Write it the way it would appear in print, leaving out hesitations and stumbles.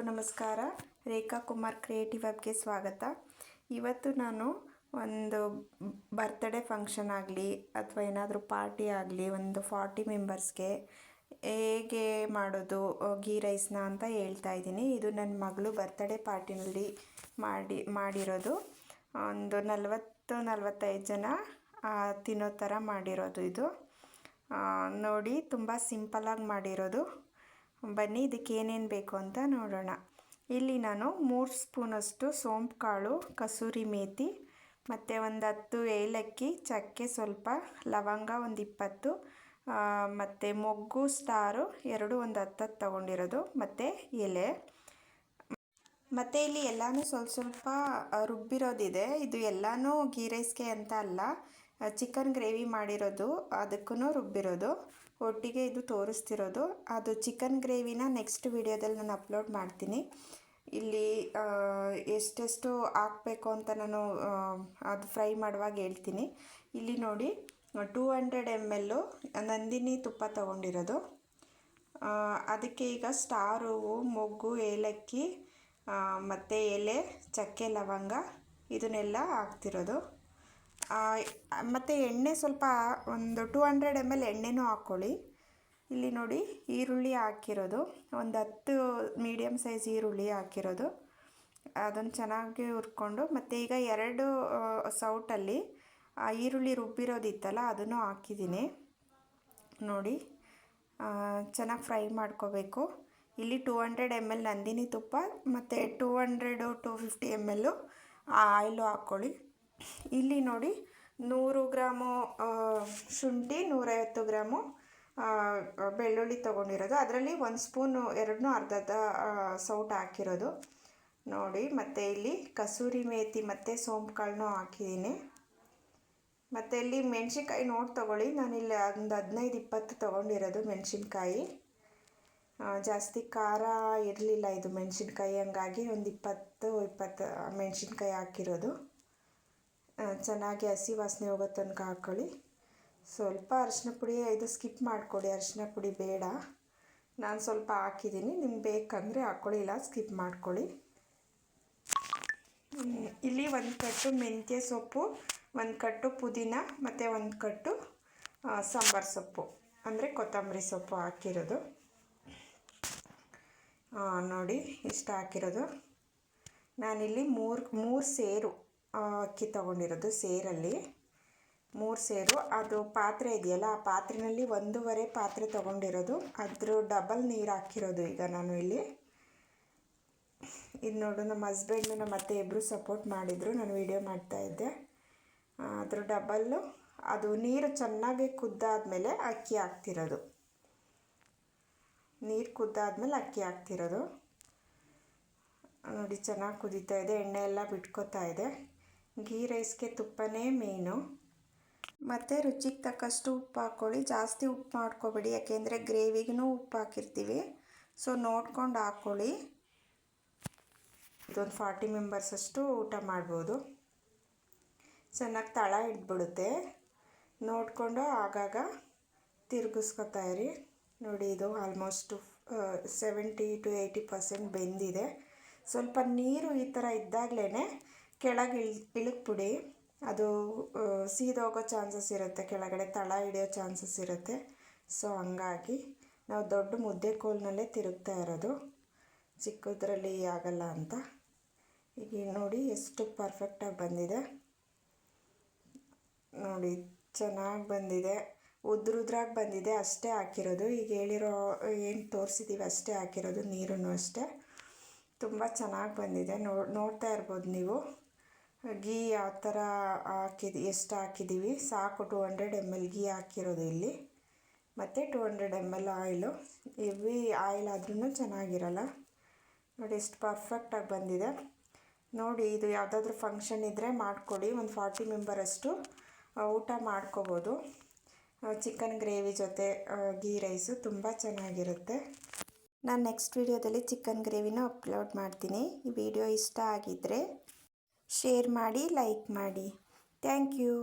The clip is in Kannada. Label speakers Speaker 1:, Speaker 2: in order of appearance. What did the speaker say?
Speaker 1: ಎಲ್ಲರಿಗೂ ನಮಸ್ಕಾರ. ರೇಖಾ ಕುಮಾರ್ ಕ್ರಿಯೇಟಿವ್ ವೆಬ್ಗೆ ಸ್ವಾಗತ. ಇವತ್ತು ನಾನು ಒಂದು ಬರ್ತ್ಡೇ ಫಂಕ್ಷನ್ ಆಗಲಿ ಅಥವಾ ಏನಾದರೂ ಪಾರ್ಟಿ ಆಗಲಿ ಒಂದು 40 ಮೆಂಬರ್ಸ್ಗೆ ಹೇಗೆ ಮಾಡೋದು ಗೀ ರೈಸ್ನ ಅಂತ ಹೇಳ್ತಾ ಇದ್ದೀನಿ. ಇದು ನನ್ನ ಮಗಳು ಬರ್ತ್ಡೇ ಪಾರ್ಟಿನಲ್ಲಿ ಮಾಡಿರೋದು. ಒಂದು 40-45 ಜನ ತಿನ್ನೋ ಥರ ಮಾಡಿರೋದು ಇದು. ನೋಡಿ, ತುಂಬ ಸಿಂಪಲಾಗಿ ಮಾಡಿರೋದು. ಬನ್ನಿ ಇದಕ್ಕೆ ಏನೇನು ಬೇಕು ಅಂತ ನೋಡೋಣ. ಇಲ್ಲಿ ನಾನು 3 ಸ್ಪೂನಷ್ಟು ಸೋಂಪು ಕಾಳು, ಕಸೂರಿ ಮೇಥಿ ಮತ್ತು ಒಂದು 10 ಏಲಕ್ಕಿ, ಚಕ್ಕೆ ಸ್ವಲ್ಪ, ಲವಂಗ ಒಂದು 20 ಮತ್ತು ಮೊಗ್ಗು ಸ್ಟಾರು 2 ಒಂದು 10 ತೊಗೊಂಡಿರೋದು ಮತ್ತು ಎಲೆ. ಮತ್ತು ಇಲ್ಲಿ ಎಲ್ಲನೂ ಸ್ವಲ್ಪ ರುಬ್ಬಿರೋದಿದೆ. ಇದು ಎಲ್ಲನೂ ಗೀ ರೈಸ್ಗೆ ಅಂತ ಅಲ್ಲ, ಚಿಕನ್ ಗ್ರೇವಿ ಮಾಡಿರೋದು ಅದಕ್ಕೂ ರುಬ್ಬಿರೋದು ಒಟ್ಟಿಗೆ ಇದು ತೋರಿಸ್ತಿರೋದು. ಅದು ಚಿಕನ್ ಗ್ರೇವಿನ ನೆಕ್ಸ್ಟ್ ವಿಡಿಯೋದಲ್ಲಿ ನಾನು ಅಪ್ಲೋಡ್ ಮಾಡ್ತೀನಿ. ಇಲ್ಲಿ ಎಷ್ಟೆಷ್ಟು ಹಾಕಬೇಕು ಅಂತ ನಾನು ಅದು ಫ್ರೈ ಮಾಡುವಾಗ ಹೇಳ್ತೀನಿ. ಇಲ್ಲಿ ನೋಡಿ 200 ml ನಂದಿನಿ ತುಪ್ಪ ತೊಗೊಂಡಿರೋದು. ಅದಕ್ಕೆ ಈಗ ಸ್ಟಾರ್ ಹೂವು, ಮೊಗ್ಗು, ಏಲಕ್ಕಿ ಮತ್ತು ಎಲೆ, ಚಕ್ಕೆ, ಲವಂಗ ಇದನ್ನೆಲ್ಲ ಹಾಕ್ತಿರೋದು. ಮತ್ತು ಎಣ್ಣೆ ಸ್ವಲ್ಪ ಒಂದು 200 ml ಎಣ್ಣೆನೂ ಹಾಕ್ಕೊಳ್ಳಿ. ಇಲ್ಲಿ ನೋಡಿ ಈರುಳ್ಳಿ ಹಾಕಿರೋದು, ಒಂದು 10 ಮೀಡಿಯಮ್ ಸೈಜ್ ಈರುಳ್ಳಿ ಹಾಕಿರೋದು. ಅದನ್ನು ಚೆನ್ನಾಗಿ ಹುರ್ಕೊಂಡು ಮತ್ತು ಈಗ 2 ಸೌಟಲ್ಲಿ ಈರುಳ್ಳಿ ರುಬ್ಬಿರೋದಿತ್ತಲ್ಲ ಅದನ್ನು ಹಾಕಿದ್ದೀನಿ. ನೋಡಿ, ಚೆನ್ನಾಗಿ ಫ್ರೈ ಮಾಡ್ಕೋಬೇಕು. ಇಲ್ಲಿ 200 ml ನಂದಿನಿ ತುಪ್ಪ ಮತ್ತು 200-250 ml ಆಯಿಲು ಹಾಕ್ಕೊಳ್ಳಿ. ಇಲ್ಲಿ ನೋಡಿ 100 ಗ್ರಾಮು ಶುಂಠಿ, 150 ಗ್ರಾಮು ಬೆಳ್ಳುಳ್ಳಿ ತೊಗೊಂಡಿರೋದು. ಅದರಲ್ಲಿ 1 ಸ್ಪೂನು 2 ಅರ್ಧ ಸೌಟ್ ಹಾಕಿರೋದು ನೋಡಿ. ಮತ್ತು ಇಲ್ಲಿ ಕಸೂರಿ ಮೇಥಿ ಮತ್ತು ಸೋಂಪು ಕಾಳನ್ನೂ ಹಾಕಿದ್ದೀನಿ. ಮತ್ತು ಇಲ್ಲಿ ಮೆಣಸಿನ್ಕಾಯಿ ನೋಡಿ ತೊಗೊಳ್ಳಿ. ನಾನಿಲ್ಲಿ ಒಂದು 15-20 ತೊಗೊಂಡಿರೋದು ಮೆಣಸಿನ್ಕಾಯಿ. ಜಾಸ್ತಿ ಖಾರ ಇರಲಿಲ್ಲ ಇದು ಮೆಣಸಿನ್ಕಾಯಿ, ಹಂಗಾಗಿ ಒಂದು 20 ಮೆಣಸಿನ್ಕಾಯಿ ಹಾಕಿರೋದು. ಚೆನ್ನಾಗಿ ಹಸಿ ವಾಸನೆ ಹೋಗೋ ತನಕ ಹಾಕ್ಕೊಳ್ಳಿ. ಸ್ವಲ್ಪ ಅರಿಶಿನ ಪುಡಿ ಇದು ಸ್ಕಿಪ್ ಮಾಡಿಕೊಡಿ, ಅರಿಶಿನ ಪುಡಿ ಬೇಡ. ನಾನು ಸ್ವಲ್ಪ ಹಾಕಿದ್ದೀನಿ, ನಿಮ್ಗೆ ಬೇಕಂದರೆ ಹಾಕ್ಕೊಳ್ಳಿ, ಇಲ್ಲ ಸ್ಕಿಪ್ ಮಾಡ್ಕೊಳ್ಳಿ. ಇಲ್ಲಿ 1 ಕಟ್ಟು ಮೆಂತ್ಯ ಸೊಪ್ಪು, 1 ಕಟ್ಟು ಪುದೀನ ಮತ್ತು 1 ಕಟ್ಟು ಸಾಂಬಾರು ಸೊಪ್ಪು ಅಂದರೆ ಕೊತ್ತಂಬರಿ ಸೊಪ್ಪು ಹಾಕಿರೋದು. ನೋಡಿ ಇಷ್ಟು ಹಾಕಿರೋದು. ನಾನಿಲ್ಲಿ 3 ಸೇರು ಅಕ್ಕಿ ತೊಗೊಂಡಿರೋದು. ಸೇರಲ್ಲಿ 3 ಸೇರು. ಅದು ಪಾತ್ರೆ ಇದೆಯಲ್ಲ, ಆ ಪಾತ್ರೆಯಲ್ಲಿ 1.5 ಪಾತ್ರೆ ತೊಗೊಂಡಿರೋದು. ಅದ್ರ ಡಬಲ್ ನೀರು ಹಾಕಿರೋದು ಈಗ ನಾನು ಇಲ್ಲಿ. ಇದು ನೋಡು, ನಮ್ಮ ಹಸ್ಬೆಂಡು ನಮ್ಮ ಅತ್ತೆ ಇಬ್ಬರು ಸಪೋರ್ಟ್ ಮಾಡಿದರು, ನಾನು ವಿಡಿಯೋ ಮಾಡ್ತಾಯಿದ್ದೆ. ಅದ್ರ ಡಬಲ್ಲು ಅದು ನೀರು ಚೆನ್ನಾಗಿ ಕುದ್ದಾದಮೇಲೆ ಅಕ್ಕಿ ಹಾಕ್ತಿರೋದು. ನೀರು ಕುದ್ದಾದ್ಮೇಲೆ ಅಕ್ಕಿ ಹಾಕ್ತಿರೋದು. ನೋಡಿ, ಚೆನ್ನಾಗಿ ಕುದೀತಾ ಇದೆ, ಎಣ್ಣೆ ಎಲ್ಲ ಬಿಟ್ಕೋತಾ ಇದೆ. ಗೀ ರೈಸ್ಗೆ ತುಪ್ಪನೇ ಮೇನು. ಮತ್ತು ರುಚಿಗೆ ತಕ್ಕಷ್ಟು ಉಪ್ಪು ಹಾಕ್ಕೊಳ್ಳಿ. ಜಾಸ್ತಿ ಉಪ್ಪು ಮಾಡ್ಕೋಬೇಡಿ, ಯಾಕೆಂದರೆ ಗ್ರೇವಿಗೂ ಉಪ್ಪು ಹಾಕಿರ್ತೀವಿ. ಸೊ ನೋಡ್ಕೊಂಡು ಹಾಕ್ಕೊಳ್ಳಿ. ಇದೊಂದು 40 ಮೆಂಬರ್ಸಷ್ಟು ಊಟ ಮಾಡ್ಬೋದು. ಚೆನ್ನಾಗಿ ತಳ ಹಿಡ್ಬಿಡುತ್ತೆ. ನೋಡಿಕೊಂಡು ಆಗಾಗ ತಿರುಗಿಸ್ಕೊತಾ ಇರಿ. ನೋಡಿ, ಇದು ಆಲ್ಮೋಸ್ಟು 70-80% ಬೆಂದಿದೆ. ಸ್ವಲ್ಪ ನೀರು ಈ ಥರ ಇದ್ದಾಗಲೇ ಕೆಳಗೆ ಇಳಿಕ್ಬಿಡಿ. ಅದು ಸೀದೋಗೋ ಚಾನ್ಸಸ್ ಇರುತ್ತೆ, ಕೆಳಗಡೆ ತಳ ಹಿಡಿಯೋ ಚಾನ್ಸಸ್ ಇರುತ್ತೆ. ಸೊ ಹಂಗಾಗಿ ನಾವು ದೊಡ್ಡ ಮುದ್ದೆ ಕೋಲ್ನಲ್ಲೇ ತಿರುಗ್ತಾ ಇರೋದು, ಚಿಕ್ಕದ್ರಲ್ಲಿ ಆಗಲ್ಲ ಅಂತ. ಈಗ ನೋಡಿ ಎಷ್ಟು ಪರ್ಫೆಕ್ಟಾಗಿ ಬಂದಿದೆ. ನೋಡಿ, ಚೆನ್ನಾಗಿ ಬಂದಿದೆ. ಉದ್ರಾಗಿ ಬಂದಿದೆ. ಅಷ್ಟೇ ಹಾಕಿರೋದು, ಈಗ ಹೇಳಿರೋ ಏನು ತೋರಿಸಿದ್ದೀವಿ ಅಷ್ಟೇ ಹಾಕಿರೋದು. ನೀರೂ ಅಷ್ಟೇ. ತುಂಬ ಚೆನ್ನಾಗಿ ಬಂದಿದೆ. ನೋಡ್ತಾ ಇರ್ಬೋದು ನೀವು ಗೀ ಯಾವ ಥರ ಎಷ್ಟು ಹಾಕಿದ್ದೀವಿ. ಸಾಕು 200 ml ಗೀ ಹಾಕಿರೋದು ಇಲ್ಲಿ, ಮತ್ತು 200 ml ಆಯಿಲು. ಹೆವಿ ಆಯಿಲ್ ಆದ್ರೂ ಚೆನ್ನಾಗಿರಲ್ಲ. ನೋಡಿ ಎಷ್ಟು ಪರ್ಫೆಕ್ಟಾಗಿ ಬಂದಿದೆ. ನೋಡಿ, ಇದು ಯಾವುದಾದ್ರೂ ಫಂಕ್ಷನ್ ಇದ್ದರೆ ಮಾಡಿಕೊಡಿ. ಒಂದು 40 ಮೆಂಬರಷ್ಟು ಊಟ ಮಾಡ್ಕೋಬೋದು. ಚಿಕನ್ ಗ್ರೇವಿ ಜೊತೆ ಗೀ ರೈಸು ತುಂಬ ಚೆನ್ನಾಗಿರುತ್ತೆ. ನಾನು ನೆಕ್ಸ್ಟ್ ವಿಡಿಯೋದಲ್ಲಿ ಚಿಕನ್ ಗ್ರೇವಿನ ಅಪ್ಲೋಡ್ ಮಾಡ್ತೀನಿ. ಈ ವಿಡಿಯೋ ಇಷ್ಟ ಆಗಿದ್ದರೆ ಶೇರ್ ಮಾಡಿ, ಲೈಕ್ ಮಾಡಿ. Thank you.